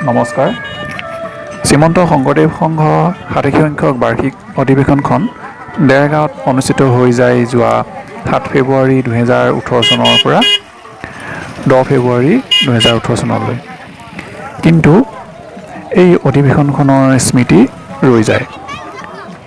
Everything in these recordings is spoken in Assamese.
নমস্কাৰ। শ্ৰীমন্ত শংকৰদেৱ সংঘ 60 সংখ্যক বাৰ্ষিক অধিৱেশনখন দেৰগাঁৱত অনুষ্ঠিত হৈ যায় যোৱা 7 ফেব্ৰুৱাৰী 2018 চনৰ পৰা 10 ফেব্ৰুৱাৰী 2018 চনলৈ। কিন্তু এই অধিৱেশনখনৰ স্মৃতি ৰৈ যায়।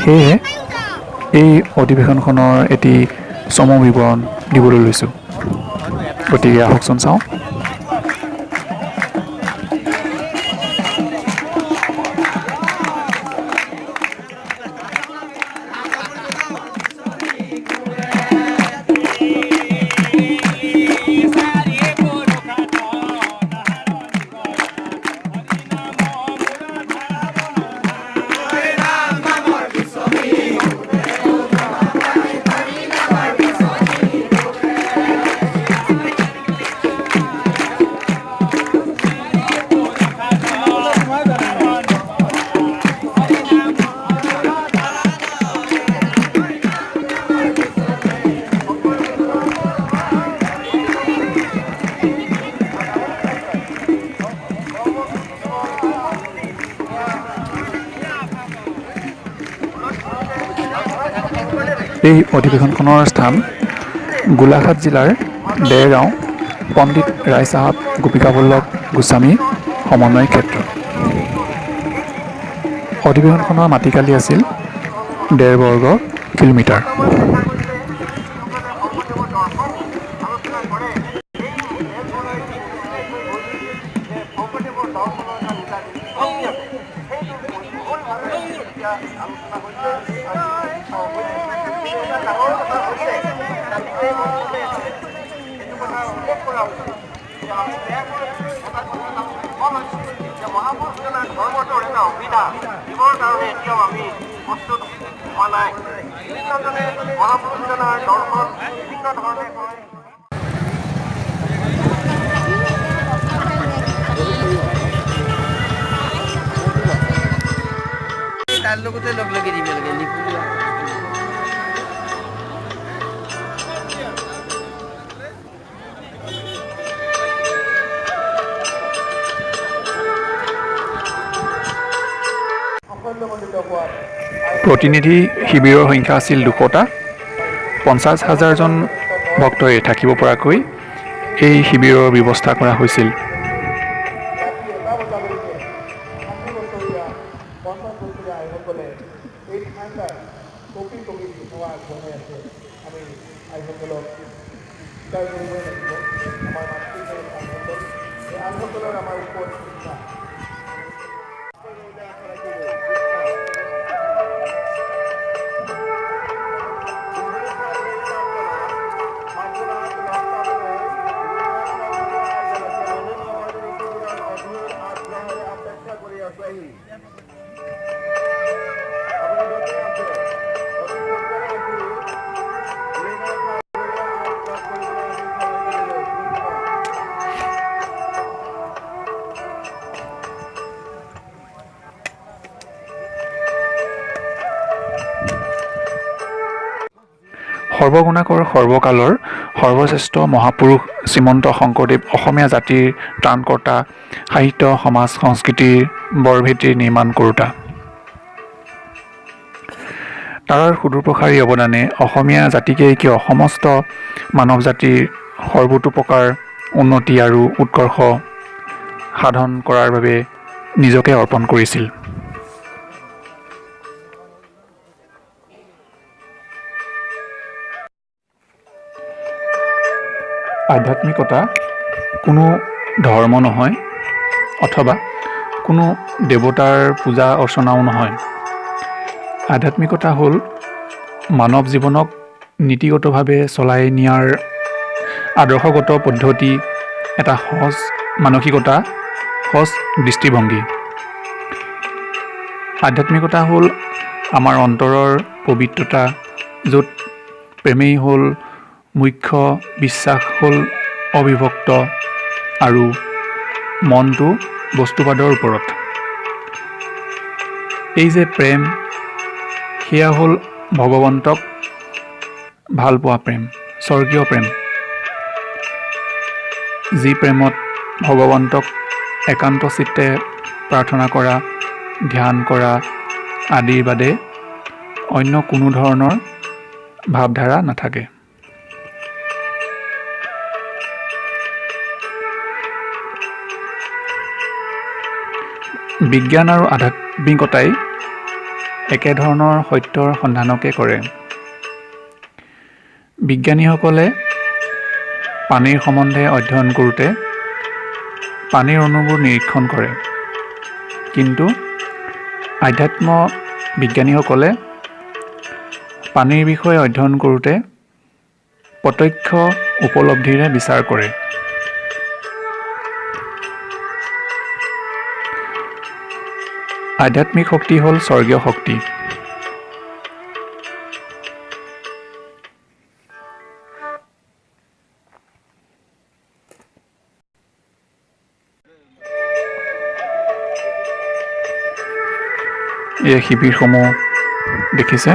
সেয়েহে এই অধিৱেশনখনৰ এটি চমু বিৱৰণ দিবলৈ লৈছোঁ। গতিকে আহকচোন চাওঁ। এই অধিৱেশনখনৰ স্থান গোলাঘাট জিলাৰ দেৰগাঁও পণ্ডিত ৰায় চাহাব গোপিকাবল্লভ গোস্বামী সমন্বয় ক্ষেত্ৰ। অধিৱেশনখনৰ মাটিকালি আছিল 1.5 বৰ্গ কিলোমিটাৰ। প্ৰতিনিধি শিবিৰৰ সংখ্যা আছিল 200টা। 50,000 জন ভক্তই থাকিব পৰাকৈ এই শিবিৰৰ ব্যৱস্থা কৰা হৈছিল। সৰ্বগুণাকৰ সৰ্বকালৰ সৰ্বশ্ৰেষ্ঠ মহাপুৰুষ শ্ৰীমন্ত শংকৰদেৱ অসমীয়া জাতিৰ ত্ৰাণকৰ্তা, সাহিত্য সমাজ সংস্কৃতিৰ বৰভেটি নিৰ্মাণ কৰোঁতা। তাৰ সুদূৰপ্ৰসাৰী অৱদানে অসমীয়া জাতিকেই কিয় সমস্ত মানৱ জাতিৰ সৰ্বতোপ্ৰকাৰ উন্নতি আৰু উৎকৰ্ষ সাধন কৰাৰ বাবে নিজকে অৰ্পণ কৰিছিল। আধ্যাত্মিকতা কোনো ধৰ্ম নহয় অথবা কোনো দেৱতাৰ পূজা অৰ্চনাও নহয়। আধ্যাত্মিকতা হ'ল মানৱ জীৱনক নীতিগতভাৱে চলাই নিয়াৰ আদৰ্শগত পদ্ধতি, এটা সহজ মানসিকতা, সহজ দৃষ্টিভংগী। আধ্যাত্মিকতা হ'ল আমাৰ অন্তৰৰ পবিত্ৰতা, য'ত প্ৰেমেই হ'ল মুখ্য, বিশ্বাস হ'ল অবিভক্ত আৰু মনটো বস্তুবাদৰ ওপৰত। এই যে প্ৰেম, সেয়া হ'ল ভগৱন্তক ভাল পোৱা প্ৰেম, স্বৰ্গীয় প্ৰেম। যি প্ৰেমত ভগৱন্তক একান্ত চিত্তে প্ৰাৰ্থনা কৰা, ধ্যান কৰা আদিৰ বাদে অন্য কোনো ধৰণৰ ভাৱধাৰা নাথাকে। বিজ্ঞান আৰু আধ্যাত্মিকতাই একেধৰণৰ সত্যৰ সন্ধানকে কৰে। বিজ্ঞানীসকলে পানীৰ সম্বন্ধে অধ্যয়ন কৰোঁতে পানীৰ অণুবোৰ নিৰীক্ষণ কৰে, কিন্তু আধ্যাত্ম বিজ্ঞানীসকলে পানীৰ বিষয়ে অধ্যয়ন কৰোঁতে প্ৰত্যক্ষ উপলব্ধিৰে বিচাৰ কৰে। আধ্যাত্মিক শক্তি হ'ল স্বৰ্গীয় শক্তি। এই শিবিৰসমূহ দেখিছে।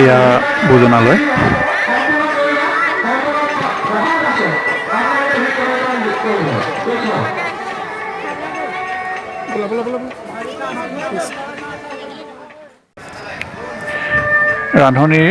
এয়া ভোজনালয়। ৰান্ধনিৰ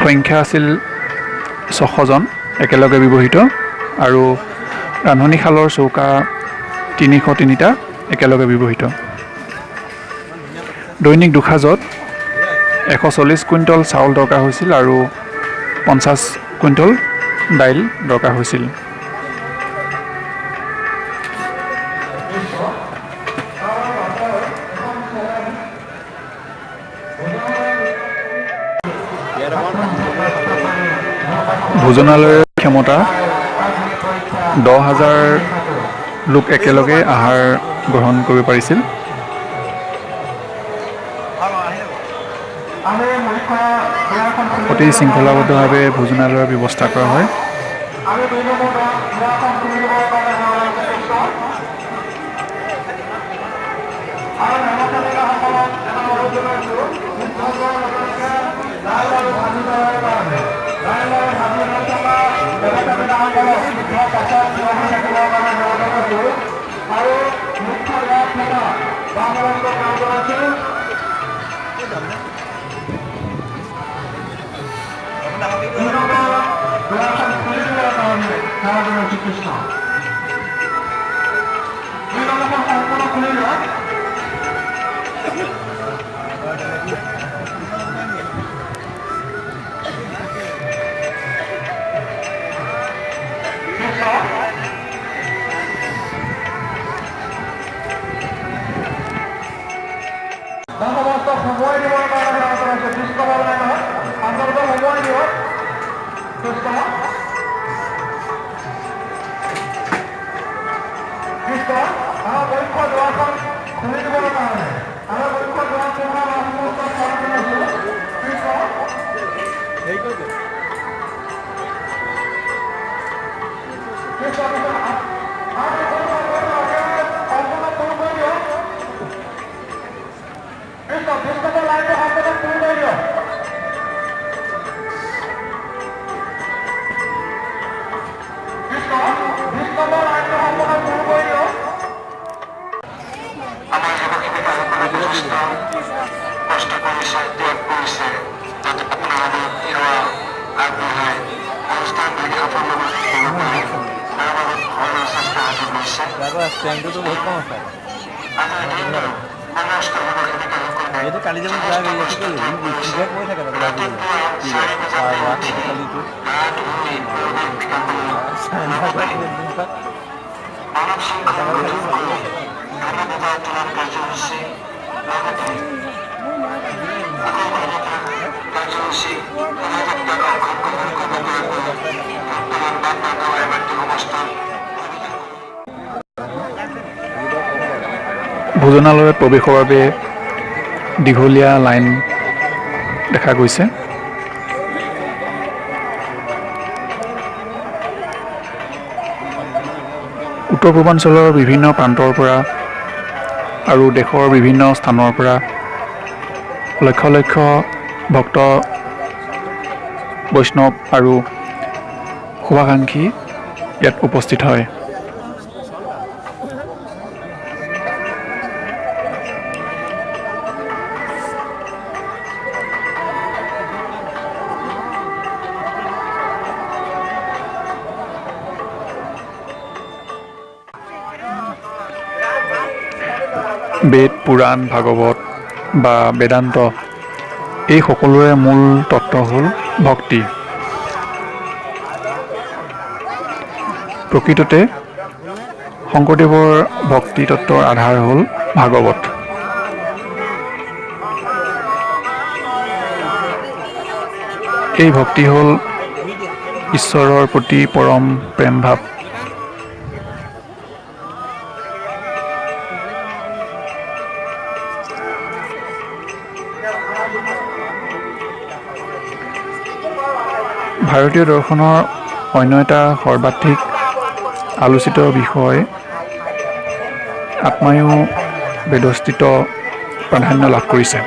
সংখ্যা আছিল 600জন একেলগে ব্যৱহৃত, আৰু ৰান্ধনীশালৰ চৌকা 303টা একেলগে ব্যৱহৃত। দৈনিক দুসাঁজত 140 কুইণ্টল চাউল দৰকাৰ হৈছিল আৰু 50 কুইণ্টল দাইল দৰকাৰ হৈছিল। ভোজনালয়ৰ ক্ষমতা 10,000 লোক একেলগে আহাৰ গ্ৰহণ কৰিব পাৰিছিল। অতি শৃংখলাবদ্ধভাৱে ভোজনালয়ৰ ব্যৱস্থা কৰা হয়। এইটো কালি যে মোক যোৱা গৈ আছে কি ইতিহাস কৈ থাকে তাতে লাগি কালিটো ভোজনালয়ত প্ৰৱেশৰ বাবে দীঘলীয়া লাইন দেখা গৈছে। উত্তৰ পূৰ্বাঞ্চলৰ বিভিন্ন প্ৰান্তৰ পৰা আৰু দেশৰ বিভিন্ন স্থানৰ পৰা লক্ষ লক্ষ ভক্ত বৈষ্ণৱ আৰু শুভাকাংক্ষী ইয়াত উপস্থিত হয়। বেদ, পুৰাণ, ভাগৱত বা বেদান্ত এই সকলোৰে মূল তত্ত্ব হ'ল ভক্তি। প্ৰকৃততে শংকৰদেৱৰ ভক্তি তত্ত্বৰ আধাৰ হ'ল ভাগৱত। এই ভক্তি হ'ল ঈশ্বৰৰ প্ৰতি পৰম প্ৰেম ভাৱ। ভাৰতীয় দৰ্শনৰ অন্য এটা সৰ্বাধিক আলোচিত বিষয় আত্মায়ো বেদস্থিত প্ৰাধান্য লাভ কৰিছে।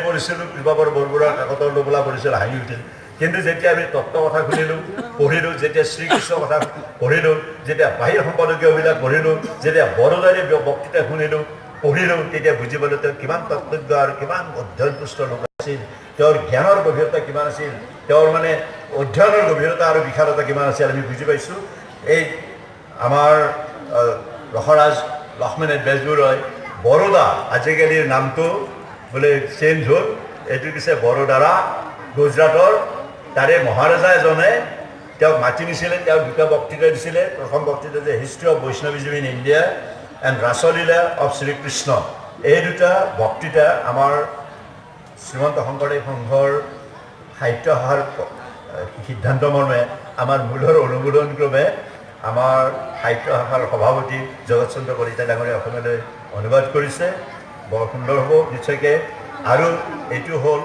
পঢ়িছিলোঁ কৃপাবৰ বৰবৰুৱাৰ কাকতৰ টোপোলা পঢ়িছিলোঁ, হাঁহি উঠিল। কিন্তু যেতিয়া আমি তত্ত্ব কথা শুনিলোঁ, পঢ়িলোঁ, যেতিয়া শ্ৰীকৃষ্ণৰ কথা পঢ়িলোঁ, যেতিয়া বাহিৰ সম্পাদকীয়বিলাক পঢ়িলোঁ, যেতিয়া বৰদাৰী বক্তৃতা শুনিলোঁ, পঢ়িলোঁ, তেতিয়া বুজি পালোঁ তেওঁ কিমান তত্ত্বজ্ঞ আৰু কিমান অধ্যয়নপুষ্ট লোক আছিল, তেওঁৰ জ্ঞানৰ গভীৰতা কিমান আছিল, তেওঁৰ মানে অধ্যয়নৰ গভীৰতা আৰু বিশালতা কিমান আছিল আমি বুজি পাইছোঁ। এই আমাৰ ৰসৰাজ লক্ষ্মীনাথ বেজবৰুৱাই বৰোদা আজিকালিৰ নামটো বোলে চেঞ্জ হ'ল, এইটো পিছে বৰোদাৰা গুজৰাটৰ তাৰে মহাৰাজা এজনে তেওঁক মাতি নিছিলে, তেওঁক দুটা বক্তৃতা দিছিলে। প্ৰথম বক্তৃতা যে history of Vaishnavism in India and Raslila of Srikrishna, এই দুটা বক্তৃতা আমাৰ শ্ৰীমন্ত শংকৰদেৱ সংঘৰ সাহিত্য সভাৰ সিদ্ধান্ত মৰ্মে আমাৰ মূলৰ অনুমোদন ক্ৰমে আমাৰ সাহিত্য সভাৰ সভাপতি জগত চন্দ্ৰ কলিতা ডাঙৰীয়া অসমলৈ অনুবাদ কৰিছে। বৰ সুন্দৰ হ'ব নিশ্চয়কৈ। আৰু এইটো হ'ল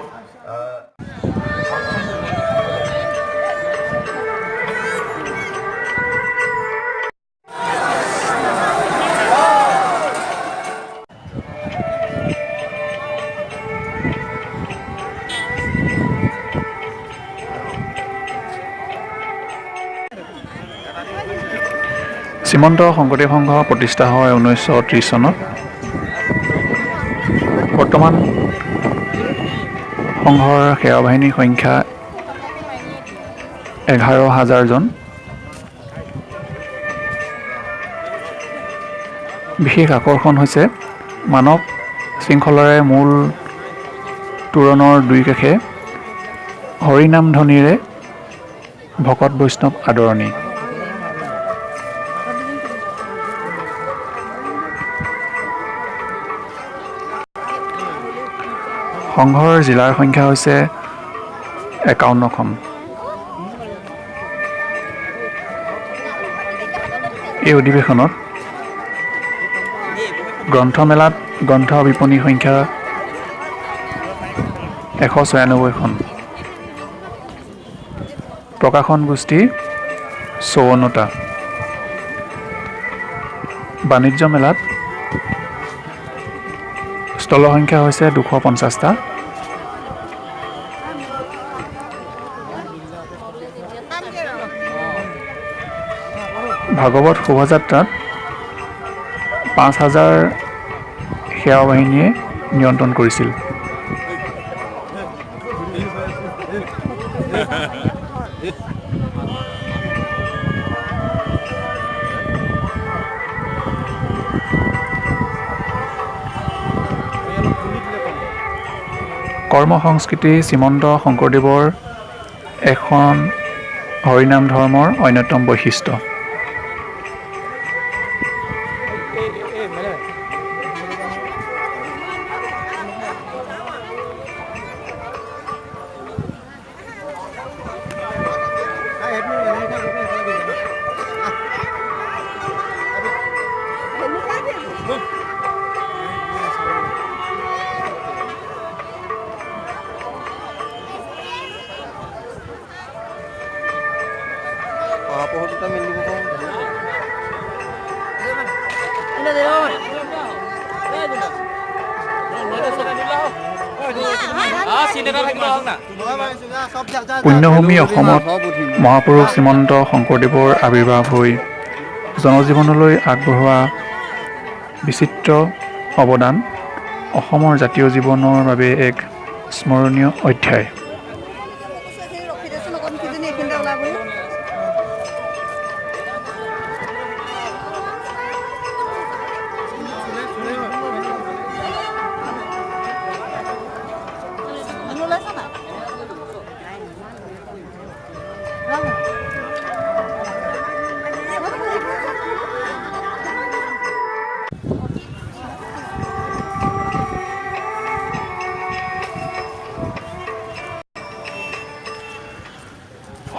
শ্ৰীমন্ত শংকৰদেৱ সংঘ প্ৰতিষ্ঠা হয় 1930 চনত। বৰ্তমান সংঘৰ সেৱা বাহিনীৰ সংখ্যা 11,000 জন। বিশেষ আকৰ্ষণ হৈছে মানৱ শৃংখলাৰে মূল তোৰণৰ দুই কাষে হৰিনাম ধ্বনিৰে ভকত বৈষ্ণৱ আদৰণি। সংঘৰ জিলাৰ সংখ্যা হৈছে ৫১খন। এই অধিৱেশনত গ্ৰন্থমেলাত গ্ৰন্থ বিপণী সংখ্যা ১৯৬খন, প্ৰকাশন গোষ্ঠী ৫৪টা, বাণিজ্য মেলাত ষ্টলৰ সংখ্যা হৈছে ২৫০টা, ভাগৱত শোভাযাত্ৰাত ৫,০০০ সেৱা বাহিনীয়ে নিয়ন্ত্ৰণ কৰিছিল। কৰ্ম সংস্কৃতি শ্ৰীমন্ত শংকৰদেৱৰ এখন হৰিনাম ধৰ্মৰ অন্যতম বৈশিষ্ট্য। পুণ্যভূমি অসমত মহাপুৰুষ শ্ৰীমন্ত শংকৰদেৱৰ আৱিৰ্ভাৱ হৈ জনজীৱনলৈ আগবঢ়োৱা বিচিত্ৰ অৱদান অসমৰ জাতীয় জীৱনৰ বাবে এক স্মৰণীয় অধ্যায়।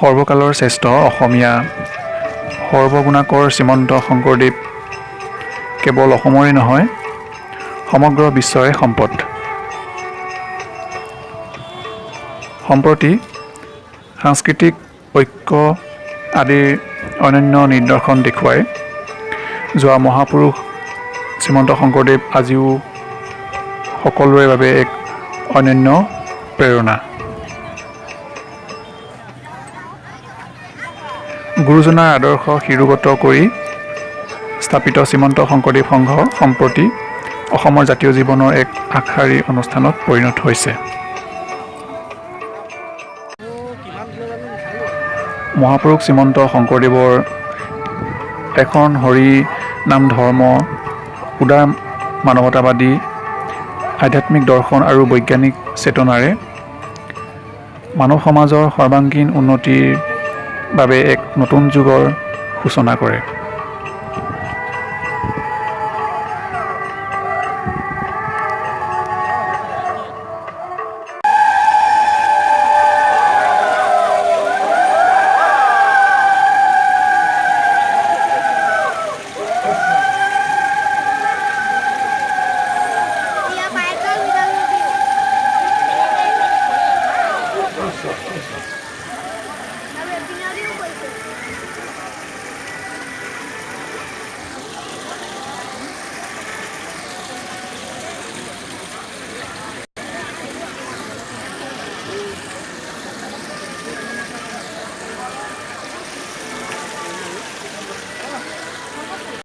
সৰ্বকালৰ শ্ৰেষ্ঠ অসমীয়া সৰ্বগুণাকৰ শ্ৰীমন্ত শংকৰদেৱ কেৱল অসমৰে নহয়, সমগ্ৰ বিশ্বৰে সম্পদ। সম্প্ৰতি সাংস্কৃতিক ঐক্য আদিৰ অনন্য নিদৰ্শন দেখুৱাই যোৱা মহাপুৰুষ শ্ৰীমন্ত শংকৰদেৱ আজিও সকলোৰে বাবে এক অনন্য প্ৰেৰণা। গুৰুজনাৰ আদৰ্শ শিৰোগত কৰি স্থাপিত শ্ৰীমন্ত শংকৰদেৱ সংঘ সম্প্ৰতি অসমৰ জাতীয় জীৱনৰ এক আগশাৰীৰ অনুষ্ঠানত পৰিণত হৈছে। মহাপুৰুষ শ্ৰীমন্ত শংকৰদেৱৰ এখন হৰি নাম ধৰ্ম উদাৰ মানৱতাবাদী আধ্যাত্মিক দৰ্শন আৰু বৈজ্ঞানিক চেতনাৰে মানৱ সমাজৰ সৰ্বাংগীন উন্নতিৰ বাবে এক নতুন যুগৰ সূচনা কৰে।